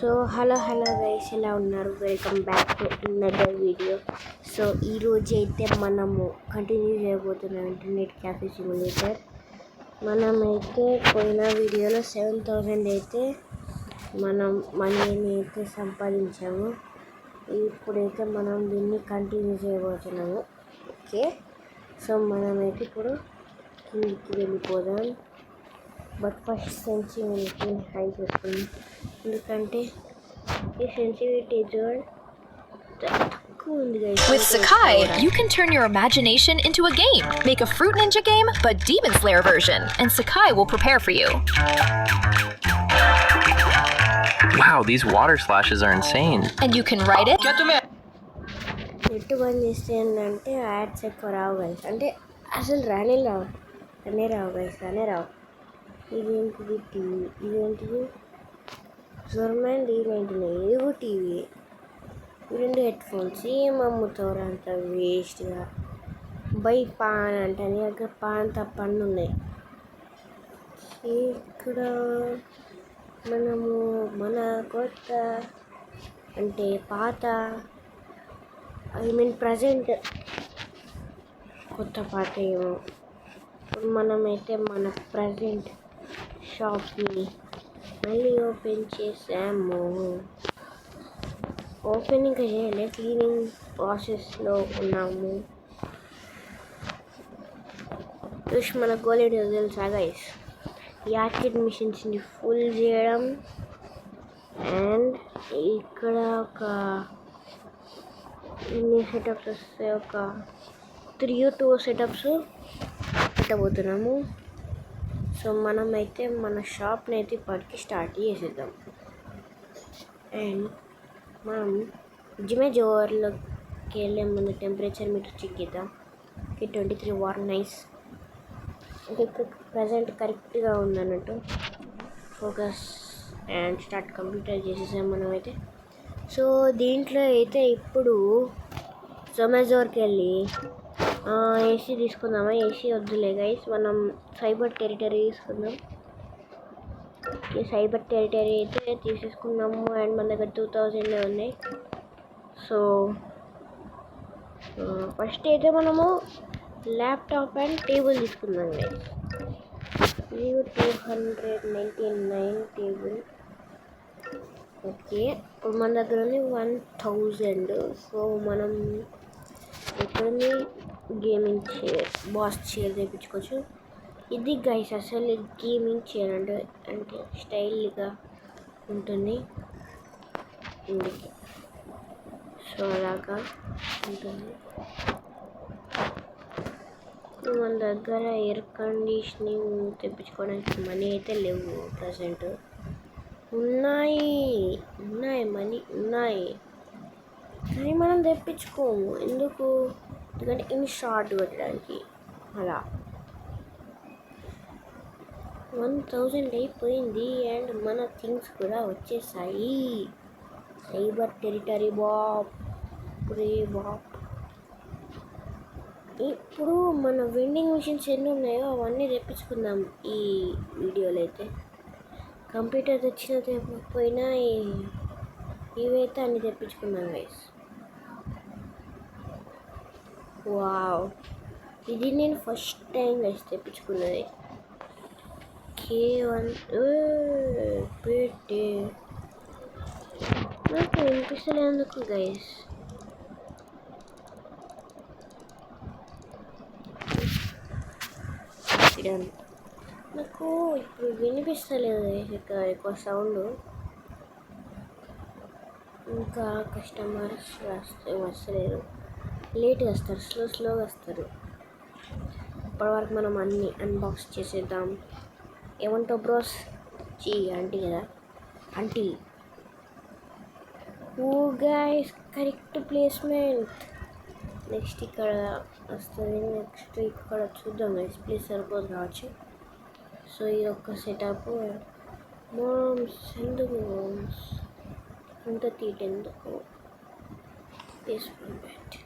So hello guys, ఎలా ఉన్నారు? Welcome back to another video. So ఈరోజు అయితే మనము కంటిన్యూ చేయబోతున్నాం ఇంటర్నెట్ క్యాఫే సిమ్యులేటర్. మనమైతే పోయిన వీడియోలో 7,000 అయితే మనం మనీని అయితే సంపాదించాము. ఇప్పుడైతే మనం దీన్ని కంటిన్యూ చేయబోతున్నాము. ఓకే, సో మనమైతే ఇప్పుడు కిందికి వెళ్ళిపోదాం. బట్ ఫస్ట్ సెన్సిటివిటీ హై చేసుకుందాం, ఎందుకంటే ఈ సెన్సిటివిటీ తక్కువ ఉంది guys. With Sakai, you can turn your imagination into a game. Make a Fruit Ninja game, but Demon Slayer version, and Sakai will prepare for you. Wow, these water splashes are insane. And you can write it. Net బంద్ చేస్తే ఏంటంటే ads ఎక్కువ రావు guys, అంటే అసలు రానే రావు guys. ఇదేంటిది టీవీ, ఇదేంటిది జర్మన్ D99, ఇది కూడా టీవీ. ఈ రెండు హెడ్ ఫోన్స్ ఏం అమ్ముతారు అంత వేస్ట్గా. బై పాన్ అంటే నీ దగ్గర పాన్ తప్ప అన్నీ ఉన్నాయి. ఇక్కడ మనము మన కొత్త అంటే పాత ప్రజెంట్ కొత్త పాత ఏమో. ఇప్పుడు మనమైతే మన ప్రజెంట్ షాప్ని మళ్ళీ ఓపెన్ చేసాము. ఓపెన్ ఇంకా చేయలే, క్లీనింగ్ ప్రాసెస్లో ఉన్నాము. మన గోల్ ఏంటో తెలుసా గైస్? ఈ ఆర్కిడ్ మిషన్స్ని ఫుల్ చేయడం. అండ్ ఇక్కడ ఒక ఎన్ని సెటప్స్ వస్తాయి, ఒక 3-2 సెటప్స్ పెట్టబోతున్నాము. సో మనమైతే మన షాప్ని అయితే ఇప్పటికి స్టార్ట్ చేసేద్దాం. అండ్ మనం జోర్లోకి వెళ్ళే ముందు టెంపరేచర్ మీటర్ చెక్ చేద్దాం. 23 వార్, నైస్. అంటే ఇప్పుడు ప్రజెంట్ కరెక్ట్గా ఉందన్నట్టు. ఫోకస్ అండ్ స్టార్ట్ కంప్యూటర్ చేసేసాం మనమైతే. సో దీంట్లో అయితే ఇప్పుడు జొమాటోకి వెళ్ళి ఏసీ తీసుకుందామా? ఏసీ వద్దులే గైస్, మనం సైబర్ టెరిటరీ తీసుకుందాం. ఈ సైబర్ టెరిటరీ అయితే తీసేసుకున్నాము. అండ్ మన దగ్గర 2,000 ఉన్నాయి. సో ఫస్ట్ అయితే మనము ల్యాప్టాప్ అండ్ టేబుల్ తీసుకుందాం గైస్. ఇది 299 టేబుల్. ఓకే, ఇప్పుడు మన దగ్గర ఉంది 1,000. సో మనం ఎక్కడుంది గేమింగ్ చైర్, బాస్ చైర్ తెప్పించుకోవచ్చు. ఇది గైస్ అసలు గేమింగ్ చైర్ అంటే స్టైల్గా ఉంటుంది ఇందుకు. సో అలాగా ఉంటుంది. మన దగ్గర ఎయిర్ కండిషనింగ్ తెప్పించుకోవడానికి మనీ అయితే లేవు ప్రజెంట్. మనీ ఉన్నాయి కానీ మనం తెప్పించుకోము. ఎందుకంటే ఇన్ షార్ట్ పెట్టడానికి. అలా 1,000 అయిపోయింది. అండ్ మన థింగ్స్ కూడా వచ్చేసాయి. సైబర్ టెరిటరీ బాప్. ఇప్పుడు మన వెండింగ్ మిషన్స్ ఎన్ని ఉన్నాయో అవన్నీ తెప్పించుకుందాం ఈ వీడియోలో అయితే. కంప్యూటర్ తెచ్చిన తెప్పకపోయినా ఇవైతే అన్ని తెప్పించుకున్నాం గైస్. వావ్, ఇది నేను ఫస్ట్ టైం గైస్ తెప్పించుకున్నది. K1 పెట్టే నాకు వినిపిస్తలే ఎందుకు గైస్? నాకు ఇప్పుడు వినిపిస్తలేదు ఇక్కడ ఎక్కువ సౌండ్. ఇంకా కస్టమర్స్ వస్తలేరు, లేట్గా వస్తారు, స్లోగా వస్తారు. ఇప్పటివరకు మనం అన్నీ అన్బాక్స్ చేసేద్దాం. ఏమంటావు బ్రోస్? ఆంటీ కదా, ఆంటీ. ఓ గైస్, కరెక్ట్ ప్లేస్మెంట్. నెక్స్ట్ ఇక్కడ వస్తుంది. నెక్స్ట్ ఇక్కడ చూద్దాం గైస్, ప్లీజ్ సరిపోదు కావచ్చు. సో ఇది ఒక్క సెటప్. మామ్స్ ఎందుకు అంత తీటెందుకు? Basement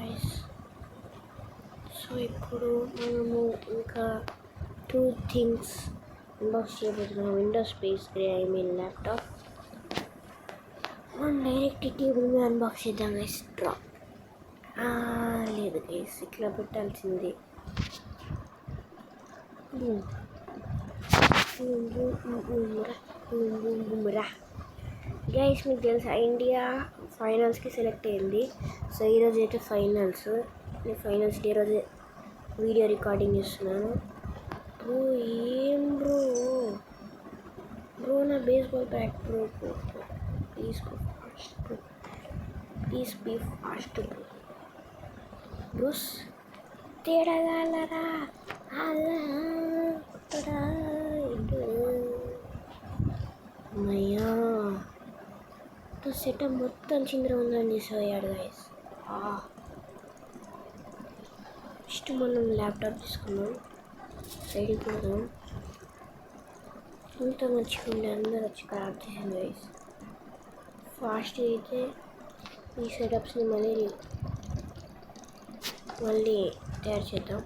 guys. సో ఇప్పుడు మనము ఇంకా 2 థింగ్స్ అన్బాక్స్ చేయబోతున్నాం. Windows space laptop. మనం డైరెక్ట్ టేబుల్ మీద అన్బాక్స్ చేద్దాం గైస్. లేదు గైస్, ఇట్లా పెట్టాల్సింది. గైస్ మీకు తెలుసా, ఇండియా ఫైనల్స్కి సెలెక్ట్ అయింది. సో ఈరోజు అయితే ఫైనల్స్. నేను ఫైనల్స్ డే రోజు వీడియో రికార్డింగ్ చేస్తున్నాను. బ్రో ఏం బ్రో నా baseball bat bro. Please be fast bros. తేడగలరా అమ్మయ్యా, సెటప్ మొత్తం చింద్రవందరం చేసేవాడు గైస్. ఫస్ట్ మనం ల్యాప్టాప్ తీసుకున్నాం, సైడ్కి పోదాం. ఇంత మంచిగా ఉండే అందరూ వచ్చి ఖరాబ్ చేసాను గైస్. ఫాస్ట్గా అయితే ఈ సెటప్స్ని మళ్ళీ తయారు చేద్దాం.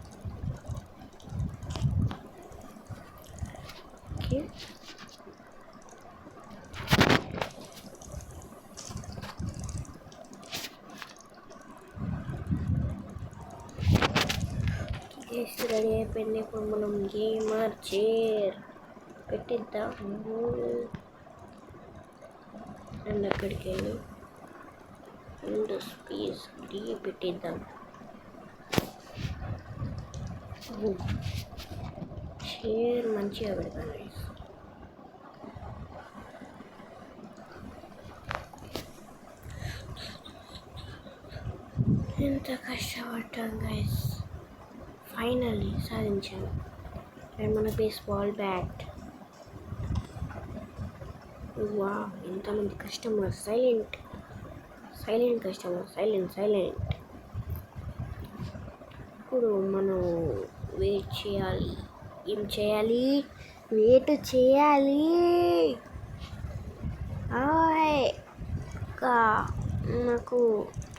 ఓకే, రెడీ అయిపోయింది. ఇప్పుడు మనం గేమర్ చైర్ పెట్టిద్దాం. అండ్ అక్కడికి వెళ్ళి విండోస్ స్పేస్ పెట్టిద్దాం. చైర్ మంచిగా పెడతాం. ఎంత కష్టపడ్డాం గైస్, ఫైనల్లీ సాధించాను. అండ్ మన బేస్బాల్ బ్యాట్. వా, ఎంతమంది కస్టమర్. Silent customer, silent. ఇప్పుడు మనం వెయిట్ చేయాలి. ఏం చేయాలి? వెయిట్ చేయాలి. నాకు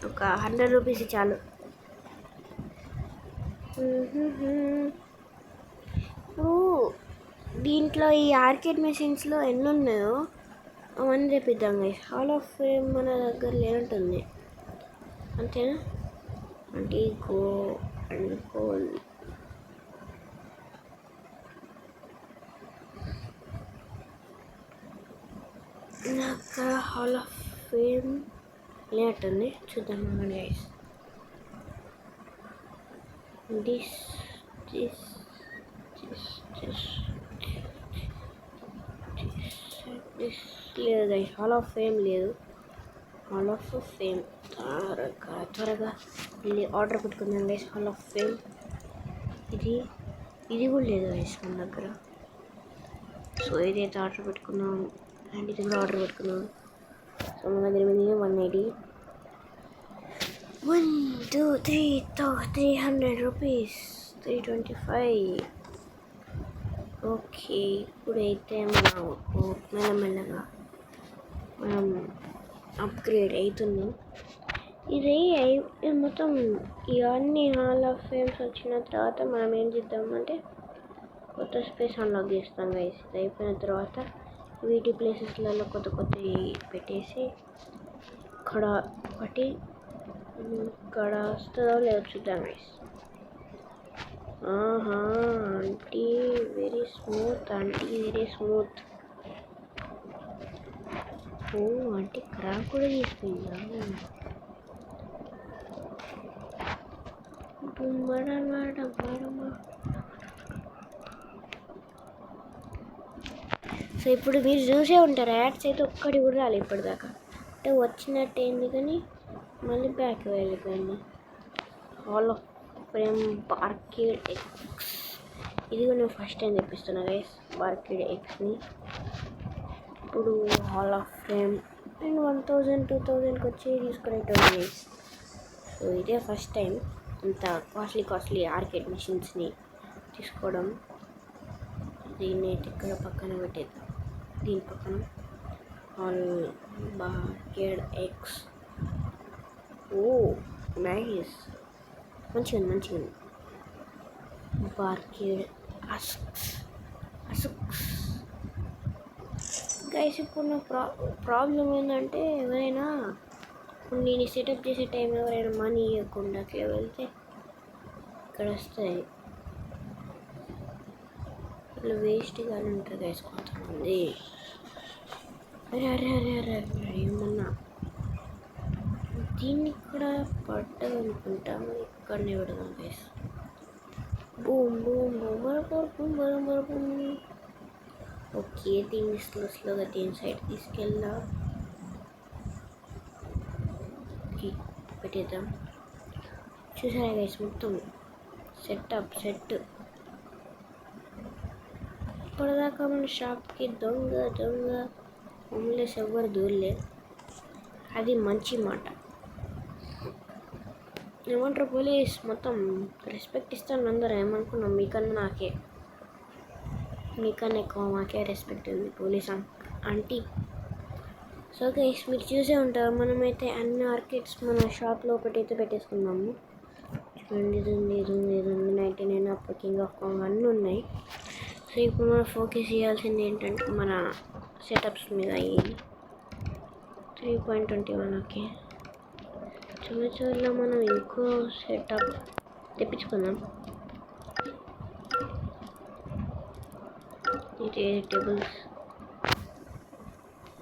ఒక 100 రూపీస్ చాలు. ఇప్పుడు దీంట్లో ఈ ఆర్కేడ్ మెషిన్స్లో ఎన్ని ఉన్నాయో అవన్నీ తెప్పిద్దాం గైస్. హాల్ ఆఫ్ ఫేమ్ మన దగ్గర లేనట్టుంది, అంతేనా? అంటే గో అండ్ హోల్. నాకు హాల్ ఆఫ్ ఫేమ్ లేనట్టుంది, చూద్దాం గైస్. దిస్ లేదు గైస్, హాల్ ఆఫ్ ఫేమ్ లేదు. హాల్ ఆఫ్ ఫేమ్ త్వరగా వెళ్ళి ఆర్డర్ పెట్టుకుందాం గైస్. హాల్ ఆఫ్ ఫేమ్ ఇది కూడా లేదు గైస్ మన దగ్గర. సో ఇదైతే ఆర్డర్ పెట్టుకున్నాం, అండ్ ఇది కూడా ఆర్డర్ పెట్టుకున్నాం. సో మన దగ్గర 180, 1 2 300 రూపీస్, 325. ఓకే, ఇప్పుడైతే మెల్లమెల్లగా మనం అప్గ్రేడ్ అవుతున్నాం. ఇది మొత్తం ఇవన్నీ హాల్ ఆఫ్ ఫేమ్స్ వచ్చిన తర్వాత మనం ఏం చేద్దామంటే కొత్త స్పేస్ అన్లాక్ చేస్తాం గైస్. ఇది అయిపోయిన తర్వాత వీటి ప్లేసెస్లలో కొత్తవి పెట్టేసి ఇక్కడ ఒకటి ఇక్కడ వస్తుందో లేదో చూద్దాం guys. Aunty very smooth. Oh, అంటే క్రాక్ కూడా తీసుకుందా? సో ఇప్పుడు మీరు చూసే ఉంటారు, యాడ్స్ అయితే ఒక్కటి కూడా రాలి ఇప్పటిదాకా. అంటే వచ్చినట్టు అయింది కానీ మళ్ళీ బ్యాక్ వెళ్ళిపోయింది. Hall of fame Barcade X. ఇది కూడా నేను ఫస్ట్ టైం తెప్పిస్తున్నా గైస్, బార్కేడ్ ఎక్స్ని. ఇప్పుడు హాల్ ఆఫ్ ఫేమ్ అండ్ 1000 2000కి వచ్చి తీసుకునేటోళ్ళు గైస్. సో ఇదే ఫస్ట్ టైం ఇంత కాస్ట్లీ ఆర్కేడ్ మెషిన్స్ని తీసుకోవడం. దీన్ని అయితే ఇక్కడ పక్కన పెట్టేద్దాం. దీని పక్కన hall Barcade X. Oh nice. మంచిగా ఉంది బార్కేడ్ అసుక్స్ గైస్. ఇప్పుడు నా ప్రాబ్లం ఏంటంటే ఎవరైనా ఇప్పుడు నేను సెటప్ చేసే టైంలో ఎవరైనా మనీ ఇవ్వకుండా అట్లా వెళ్తే ఇక్కడ వస్తాయి ఇట్లా వేస్ట్గానే ఉంటుంది గైస్ కొంతమంది. అరే ఏమన్నా దీన్ని ఇక్కడ పడ్డది అనుకుంటా, ఇక్కడనే పెడదాం guys. Boom boom boom. Okay, దీన్ని స్లోగా దీని సైడ్ తీసుకెళ్దాం, పెట్టేద్దాం. చూసారా గైస్, మొత్తం సెట్. ఇప్పటిదాకా మన షాప్కి దొంగ హోమ్లెస్ ఎవ్వరు దూరలే, అది మంచి మాట. ఏమంటారు పోలీస్, మొత్తం రెస్పెక్ట్ ఇస్తాను అందరూ. ఏమనుకున్నాం, మీకన్నా ఎక్కువ మాకే రెస్పెక్ట్ ఉంది పోలీస్ ఆంటీ. సో గైస్, మీరు చూసే ఉంటారు, మనమైతే అన్ని ఆర్కిడ్స్ మన షాప్ లోపటైతే పెట్టేసుకున్నాము. చూడండి, ఇది ఉంది 99 అప్పుడు కింగ్ ఆఫ్ కాంగ్ అన్నీ ఉన్నాయి. సో ఇప్పుడు మనం ఫోకస్ చేయాల్సింది ఏంటంటే మన సెటప్స్ మీద. 3.21. ఓకే, చివరిలో మనం ఇంకో సెటప్ తెప్పించుకుందాం. ఇది టేబుల్స్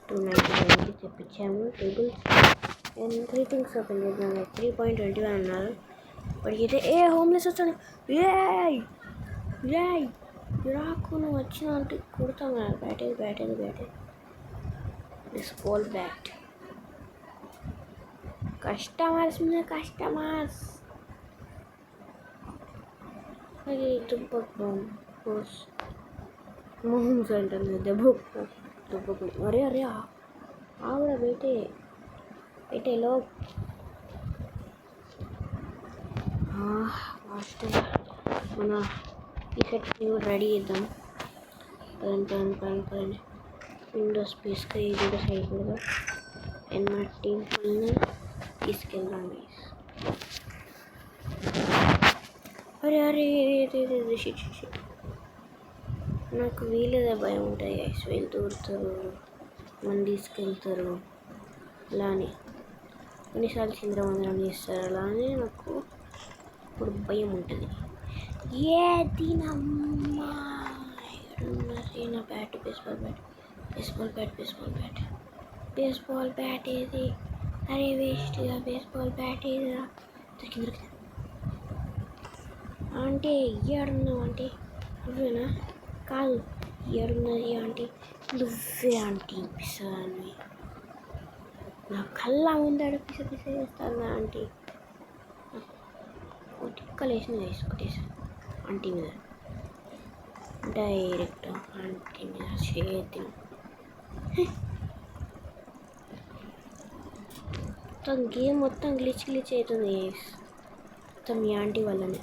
299కి తెప్పించాము టేబుల్స్. అండ్ 3 థింగ్స్ ఓపెన్ చేద్దాం. 3.21 అన్నారు. ఇప్పటికైతే హోమ్లెస్ వచ్చాను. రాకు, నువ్వు వచ్చినా అంటే కుడతాం కదా. Bat baseball bat. కస్టమర్స్ అది దుబ్బకు మోహన్స్ అంటుంది. దుబ్బకు అరే ఆవిడ బయటలో లాస్ట్ మన ఈ సెట్ని కూడా రెడీ చేద్దాం. పదండి విండో స్పేస్గా ఇది కూడా సైడ్ కూడా మన టీంని తీసుకెళ్దాం. అరే షిట్. నాకు వీళ్ళదే భయం ఉంటుంది గైస్, వీళ్ళు దూరుతారు, మనం తీసుకెళ్తారు, అలా అని కొన్నిసార్లు చింద్రవందనం చేస్తారు. అలా అని నాకు ఇప్పుడు భయం ఉంటుంది. దీనమ్మా నా బ్యాట్, బేస్బాల్ బ్యాట్ ఏది? అరే వేస్ట్గా బేస్బాల్ బ్యాట్ ఏదిరా? దొరికింది. అంటే ఏడున్నావు అంటే నువ్వేనా? కాదు, ఏడున్నది అంటే నువ్వే ఆంటీ. పిసాని నా కళ్ళ ముందాడు పిస చేస్తాను ఆంటీ. టిక్కలేసిన వేసుకొట్టేసా ఆంటీ మీద, డైరెక్ట్ ఆంటీ మీద చేతి. గేమ్ మొత్తం గ్లిచ్ అవుతుంది మొత్తం మీ ఆంటీ వల్లనే.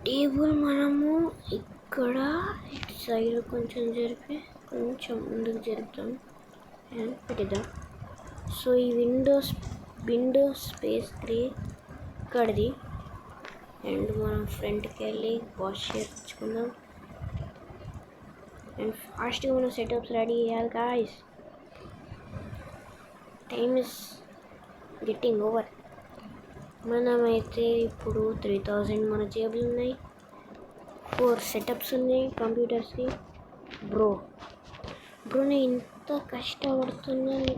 టేబుల్ మనము ఇక్కడ ఇటు సైడ్ కొంచెం జరిపి కొంచెం ముందుకు జరుపుతాం అండ్ పెట్టేద్దాం. సో ఈ విండో స్పేస్ ఇక్కడిది. అండ్ మనం ఫ్రంట్కి వెళ్ళి వాష్ చేయించుకుందాం. అండ్ ఫాస్ట్గా మనం సెటప్స్ రెడీ చేయాలి guys. Time is getting over. మనమైతే ఇప్పుడు 3000 మన జేబులు ఉన్నాయి. 4 సెటప్స్ ఉన్నాయి కంప్యూటర్స్కి. బ్రో నేను ఇంత కష్టపడుతున్నాను.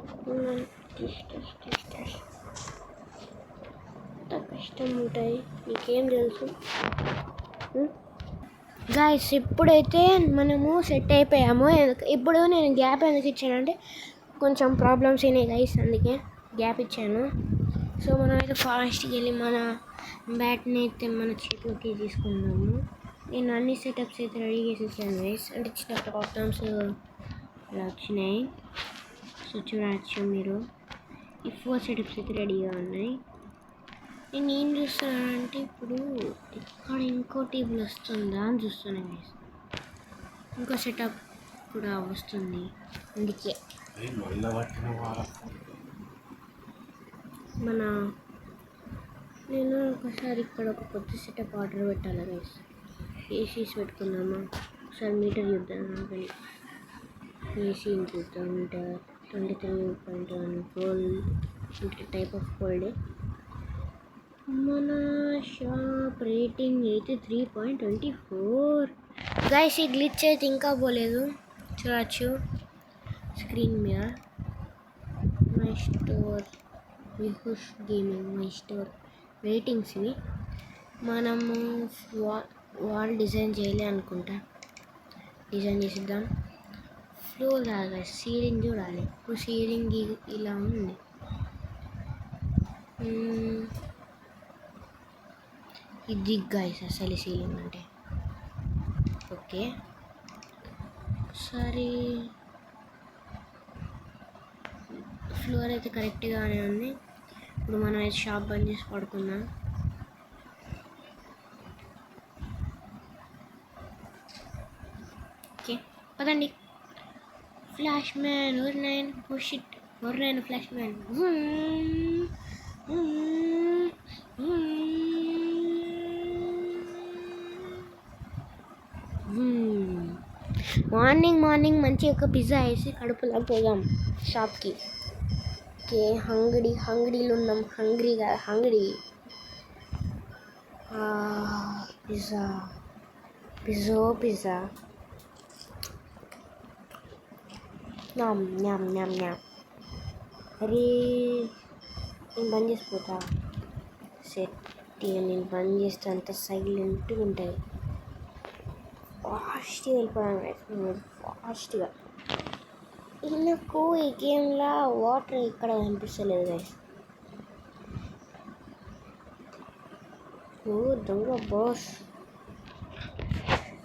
ఎంత కష్టం ఉంటాయి నీకేం తెలుసు గాయస్. ఇప్పుడైతే మనము సెట్ అయిపోయాము. ఇప్పుడు నేను గ్యాప్ ఎందుకు ఇచ్చానంటే కొంచెం ప్రాబ్లమ్స్ అయినాయి గైస్, అందుకే గ్యాప్ ఇచ్చాను. సో మనం అయితే ఫాస్ట్కి వెళ్ళి మన బ్యాట్ని అయితే మన చేతిలోకి తీసుకుందాము. నేను అన్ని సెటప్స్ అయితే రెడీ చేసేసాను గైస్. అంటే చిన్న ప్రాబ్లమ్స్ ఇలా వచ్చినాయి. సో చూడవచ్చు మీరు, ఈ 4 సెటప్స్ అయితే రెడీగా ఉన్నాయి. నేను ఏం చూస్తున్నానంటే ఇప్పుడు ఇక్కడ ఇంకో టేబుల్ వస్తుందా అని చూస్తున్నాను గైస్. ఇంకో సెటప్ కూడా వస్తుంది, అందుకే మన నేను ఒకసారి ఇక్కడ ఒక కొత్త సెటప్ ఆర్డర్ పెట్టాలి గైస్. ఏసీస్ పెట్టుకుందామా? ఒకసారి మీటర్ చూద్దాం. కానీ ఏసీ చూద్దాం. Meter 23.1 gold type of gold. మన షాప్ రేటింగ్ అయితే 3.24. గైస్ ఈ గ్లిచ్ అయితే ఇంకా పోలేదు, చూడచ్చు స్క్రీన్ మీద. మై స్టోర్ విహుష్ గేమింగ్ మై స్టోర్ రేటింగ్స్ ఇవి. మనము వాల్ డిజైన్ చేయలే అనుకుంటా, డిజైన్ చేసిద్దాం. ఫ్లోర్ కాదు, సీలింగ్ చూడాలి. ఇప్పుడు సీలింగ్ ఇలా ఉంది. ఇది గైస్ అసలు సీలింగ్ అంటే. ఓకే సరే, ఫ్లోర్ అయితే కరెక్ట్గానే ఉంది. ఇప్పుడు మనం అయితే షాప్ బంద్ చేసి పడుకుందాం. ఓకే పదండి. ఫ్లాష్ మ్యాన్ ఓర్9 ఫ్లాష్ మ్యాన్. మార్నింగ్ మంచి ఒక పిజ్జా వేసి కడుపులో పోదాం షాప్కి. ఓకే హంగడీలో ఉన్నాం. Hungary pizza NAM. అరే నేను బంద్ చేసిపోతా. సెట్ నేను బంద్ చేస్తే అంత సైలెంట్గా ఉంటుంది. ఫాస్ట్గా వెళ్ళిపోయాను ఫాస్ట్గా. నాకు ఈ గేమ్లో వాటర్ ఇక్కడ కనిపిస్తలేదు గైస్. ఓ దొంగ బాస్.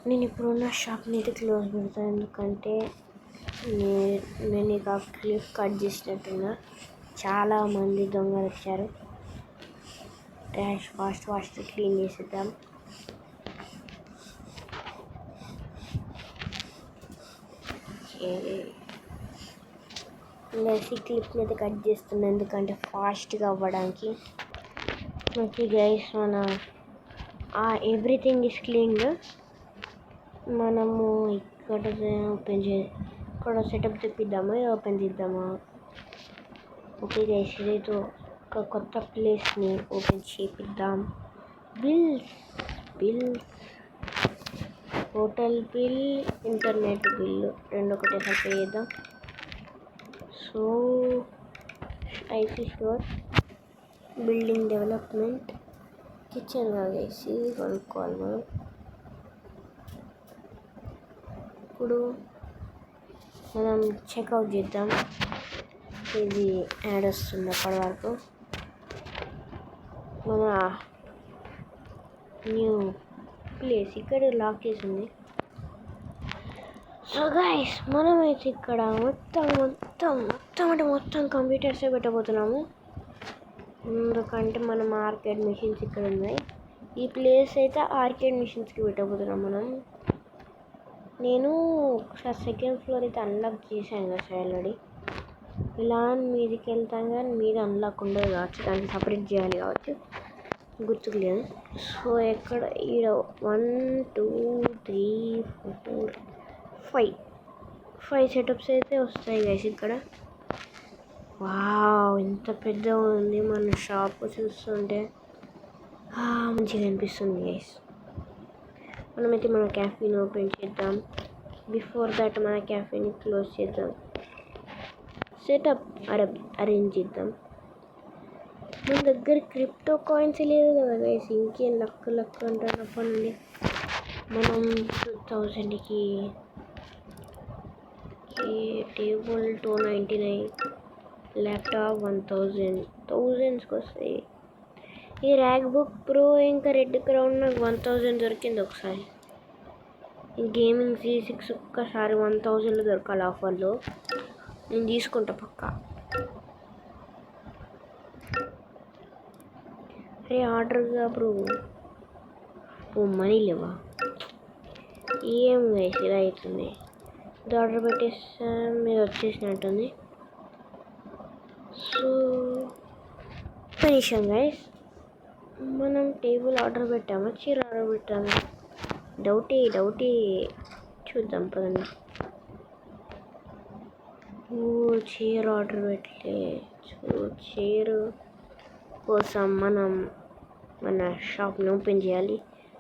నేను ఇప్పుడున్న షాప్ని అయితే క్లోజ్ పెడతాను, ఎందుకంటే నేను ఇక క్లిప్ కట్ చేసినట్టున్నా. చాలామంది దొంగలు వచ్చారు. ఫాస్ట్ క్లీన్ చేసేద్దాం. క్లిప్ని అయితే కట్ చేస్తున్నా, ఎందుకంటే ఫాస్ట్గా అవ్వడానికి. ఓకే గైస్, మన ఎవ్రీథింగ్ ఈస్ క్లీన్డ్. మనము ఇక్కడ ఓపెన్ ఇక్కడ సెటప్ తెప్పిద్దామా, ఓపెన్ చేద్దామా? ఓకే గైస్, ఇదైతే ఒక కొత్త ప్లేస్ని ఓపెన్ చేపిద్దాం. Bills hotel bill, internet bill రెండు ఒకటేసారి పే చేద్దాం. So IC store, building development, kitchen వేసి కొనుక్కోవాలి మనం. ఇప్పుడు మనం చెక్అవుట్ చేద్దాం. ఇది యాడ్ వస్తుంది అప్పటి వరకు. మన న్యూ ప్లేస్ ఇక్కడ లాక్ చేసి ఉంది. సో గైస్, మనమైతే ఇక్కడ మొత్తం కంప్యూటర్సే పెట్టబోతున్నాము, ఎందుకంటే మనం ఆర్కేడ్ మిషన్స్ ఇక్కడ ఉన్నాయి. ఈ ప్లేస్ అయితే ఆర్కేడ్ మిషన్స్కి పెట్టబోతున్నాం మనం. నేను ఒకసారి సెకండ్ ఫ్లోర్ అయితే అన్లాక్ చేశాను కదా ఆల్రెడీ. ఇలా మీదికి వెళ్తాను కానీ మీద అన్లాక్ ఉండదు కావచ్చు, దానికి సపరేట్ చేయాలి కావచ్చు, గుర్తుకు లేదు. సో ఎక్కడ ఈడ 1 2 3 4 5 సెటప్స్ అయితే వస్తాయి గైస్ ఇక్కడ. వావ్, ఎంత పెద్దగా ఉంది మన షాప్. చూస్తుంటే మంచిగా అనిపిస్తుంది గైస్. మనమైతే మన క్యాఫేని ఓపెన్ చేద్దాం. బిఫోర్ దట్ మన క్యాఫేని క్లోజ్ చేద్దాం. సెటప్ అరేంజ్ చేద్దాం. మన దగ్గర క్రిప్టో కాయిన్స్ లేదు కదా గైస్, ఇంకేం లక్ అంటారు అప్పటి. మనం 2000కి టేబుల్ 299, ల్యాప్టాప్ 1000కి వస్తాయి. ఈ ర్యాక్ బుక్ ప్రో ఇంకా రెడ్ క్రౌన్ నాకు 1000 దొరికింది ఒకసారి. ఈ గేమింగ్ C6 ఒక్కసారి 1000లో దొరకాలి ఆఫర్లో, నేను తీసుకుంటా పక్కా. అరే ఆర్డర్గా బ్రో, మనీ లేవా? ఏం గైస్ ఇలా అవుతుంది. ఇది ఆర్డర్ పెట్టేస్తా, మీరు వచ్చేసినట్టుంది. So finishing guys. మనం టేబుల్ ఆర్డర్ పెట్టామా చీర ఆర్డర్ పెట్టామా డౌటే చూద్దాం పదండి. ఓ చీర ఆర్డర్ పెట్టలే. సో చీర కోసం మనం మన షాప్ని ఓపెన్ చేయాలి.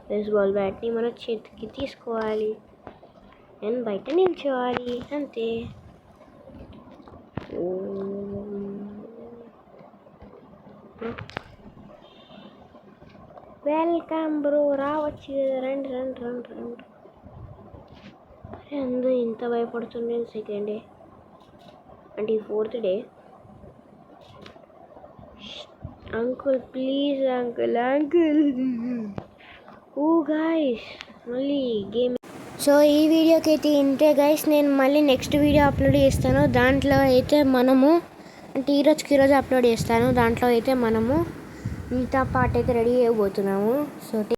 బేస్బాల్ బ్యాట్ని మన చేతికి తీసుకోవాలి అండ్ బయట నిల్చోవాలి అంతే. వెల్కమ్ బ్రో, రావచ్చు కదా, రండి. అరే అందరూ ఇంత భయపడుతుండే. సెకండ్ డే అంటే 4th day. Uncle please uncle. Oh guys మళ్ళీ గేమ్. సో ఈ వీడియోకి అయితే ఇంతే గైస్. నేను మళ్ళీ నెక్స్ట్ వీడియో అప్లోడ్ చేస్తాను. దాంట్లో అయితే మనము అంటే ఈరోజు అప్లోడ్ చేస్తాను. దాంట్లో అయితే మనము మిగతా పార్ట్ అయితే రెడీ అయిపోతున్నాము. సో